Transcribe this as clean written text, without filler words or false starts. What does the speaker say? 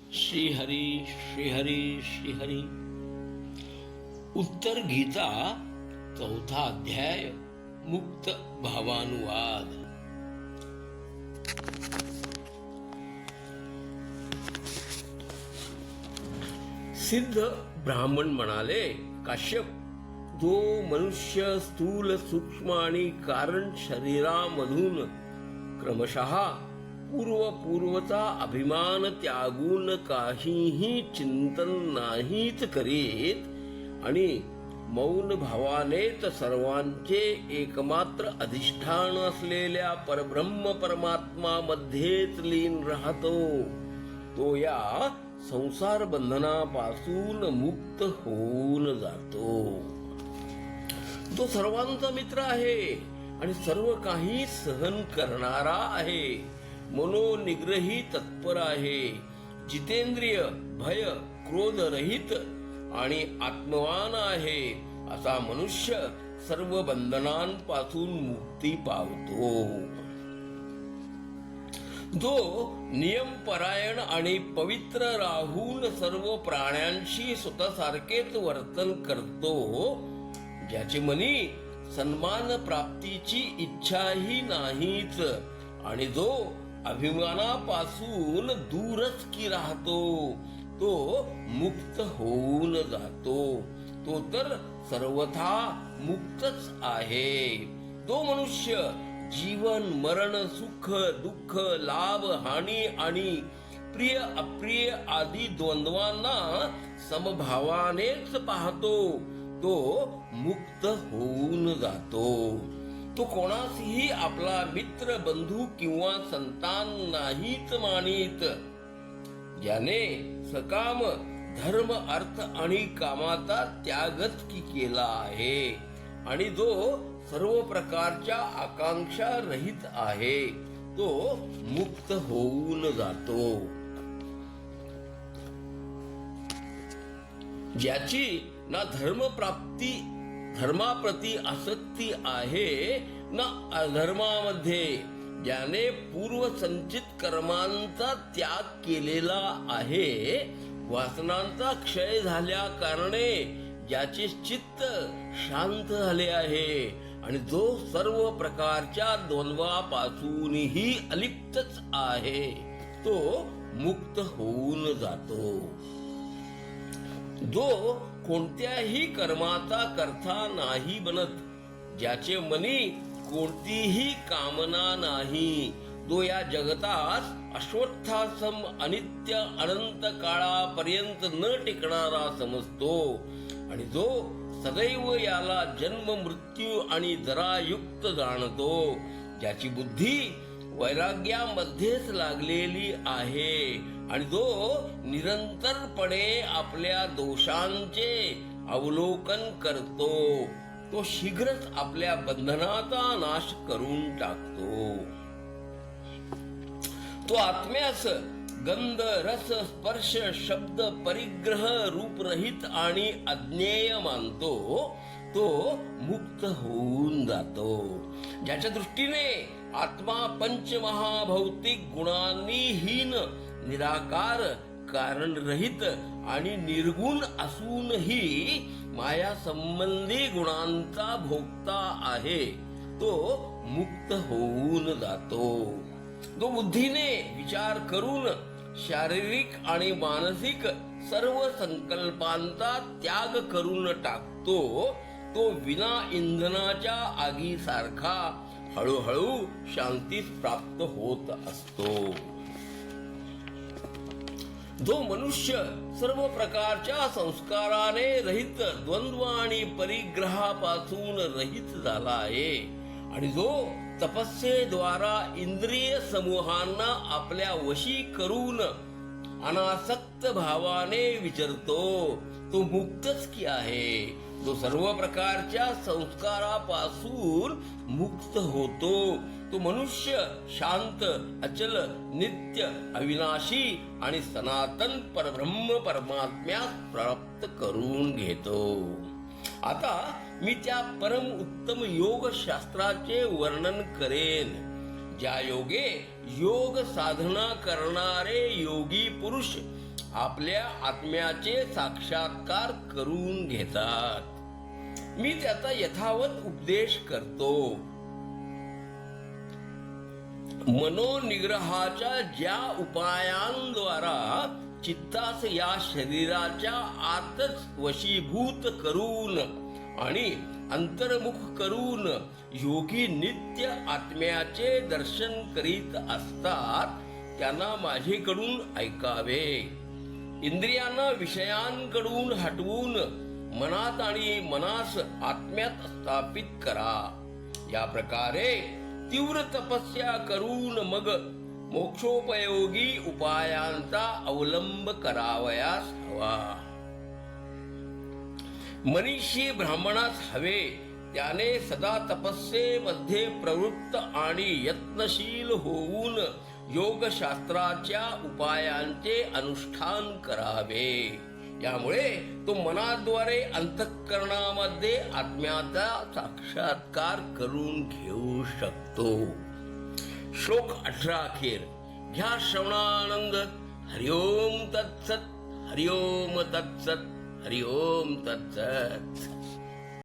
श्रीहरी श्रीहरी श्रीहरी. उत्तर गीता 4था अध्याय मुक्त भावानुवाद. सिद्ध ब्राह्मण म्हणाले, काश्यप, जो मनुष्य स्थूल सूक्ष्म आणि कारण शरीरामधून क्रमशः पूर्वचा अभिमान त्यागून काहीही चिंतन नाहीच करीत आणि मौन भावानेच सर्वांचे एकमात्र अधिष्ठान असलेल्या परब्रह्म परमात्मा मध्येच लीन राहतो, तो या संसार बंधनापासून मुक्त होऊन जातो. तो सर्वांचा मित्र आहे आणि सर्व काही सहन करणारा आहे, मनोनिग्रही तत्पर आहे, जितेंद्रिय भय क्रोध रहित आणि आत्मवान आहे. असा मनुष्य सर्व बंधनांपासून मुक्ती पावतो. जो नियमपरायण आणि पवित्र राहून सर्व प्राण्यांशी स्वतःसारखेच वर्तन करतो, ज्याचे मनी सन्मान प्राप्तीची इच्छाही नाहीच आणि जो अभिमानापासून दूरच की राहतो, तो मुक्त होऊन जातो. तो तर सर्वथा मुक्तच आहे. तो मनुष्य जीवन मरण सुख दुःख लाभ हानी आणि प्रिय अप्रिय आदी द्वंद्वांना समभावानेच पाहतो, तो मुक्त होऊन जातो. तो कोणासही आपला मित्र बंधू किंवा संतान नाहीच मानित. ज्याने सकाम धर्म अर्थ आणि कामाचा त्यागच की केला आहे आणि जो सर्व प्रकारच्या आकांक्षा रहित आहे, तो मुक्त होऊन जातो. ज्याची ना धर्माप्रती आसक्ती आहे ना अधर्मामध्ये, ज्याने पूर्वसंचित कर्मांचा त्याग केलेला आहे, वासनांचा क्षय झाल्या कारणे ज्याचे चित्त शांत झाले आहे आणि जो सर्व प्रकारच्या द्वंद्वापासूनही अलिप्तच आहे, तो मुक्त होऊन जातो. जो कोणत्याही कर्माचा कर्ता नाही बनत, ज्याचे मनी कोणतीही कामना नाही, जो या जगतात अश्वत्थासम अनित्य अनंत काळापर्यंत न टिकणारा समजतो आणि जो सदैव याला जन्म मृत्यू आणि जरायुक्त जाणतो, ज्याची बुद्धी वैराग्यामध्येच लागलेली आहे आणि जो निरंतरपणे आपल्या दोषांचे अवलोकन करतो, तो शीघ्रच आपल्या बंधनाचा नाश करून टाकतो. तो आत्म्यास गंध रस स्पर्श शब्द परिग्रह रूपरहित आणि अज्ञेय मानतो, तो मुक्त होऊन जातो. ज्याच्या दृष्टीने आत्मा पंचमहाभौतिक गुणांनी हीन निराकार कारण रहित आणि निर्गुण असूनही माया संबंधी गुणांचा भोगता आहे, तो मुक्त होऊन जातो. जो बुद्धीने विचार करून शारीरिक आणि मानसिक सर्व संकल्पांचा त्याग करून टाकतो, तो विना इंधनाच्या आगीसारखा हळूहळू शांतीस प्राप्त होत असतो. जो मनुष्य सर्व प्रकारच्या संस्काराने रहित द्वंद्व आणि परिग्रहापासून रहित झाला आहे आणि जो तपस्येद्वारा इंद्रिय समूहांना आपल्या वशी करून अनासक्त भावाने विचरतो, तो मुक्तच की आहे. जो सर्व प्रकारच्या संस्कारापासून मुक्त होतो, तो मनुष्य शांत अचल नित्य अविनाशी आणि सनातन परब्रह्म परमात्म्यास प्राप्त करून घेतो. आता मी त्या परम उत्तम योग शास्त्राचे वर्णन करेन, ज्या योगे योग साधना करणारे योगी पुरुष आपल्या आत्म्याचे साक्षात्कार करून घेतात. मी त्याचा यथावत उपदेश करतो. मनोनिग्रहाच्या ज्या उपायांद्वारा चित्तास या शरीराच्या आतच वशीभूत करून आणि अंतर्मुख करून योगी नित्य आत्म्याचे दर्शन करीत असतात, त्यांना माझेकडून ऐकावे. इंद्रियांना विषयांकडून हटवून मनात आणि मनास आत्म्यात स्थापित करा. या प्रकारे तीव्र तपस्या करून मग मोक्षोपयोगी उपायांचा अवलंब करावयास हवा. मनीषी ब्राह्मणास हवे त्याने सदा तपस्येमध्ये प्रवृत्त आणि यत्नशील होऊन योगशास्त्राच्या उपायांचे अनुष्ठान करावे. यामुळे तो मनाद्वारे अंतःकरणामध्ये आत्म्याचा साक्षात्कार करून घेऊ शकतो. श्लोक 18 अखेर. घ्या श्रवणानंद. हरिओम तत्सत. हरिओम तत्सत. हरिओम तत्सत.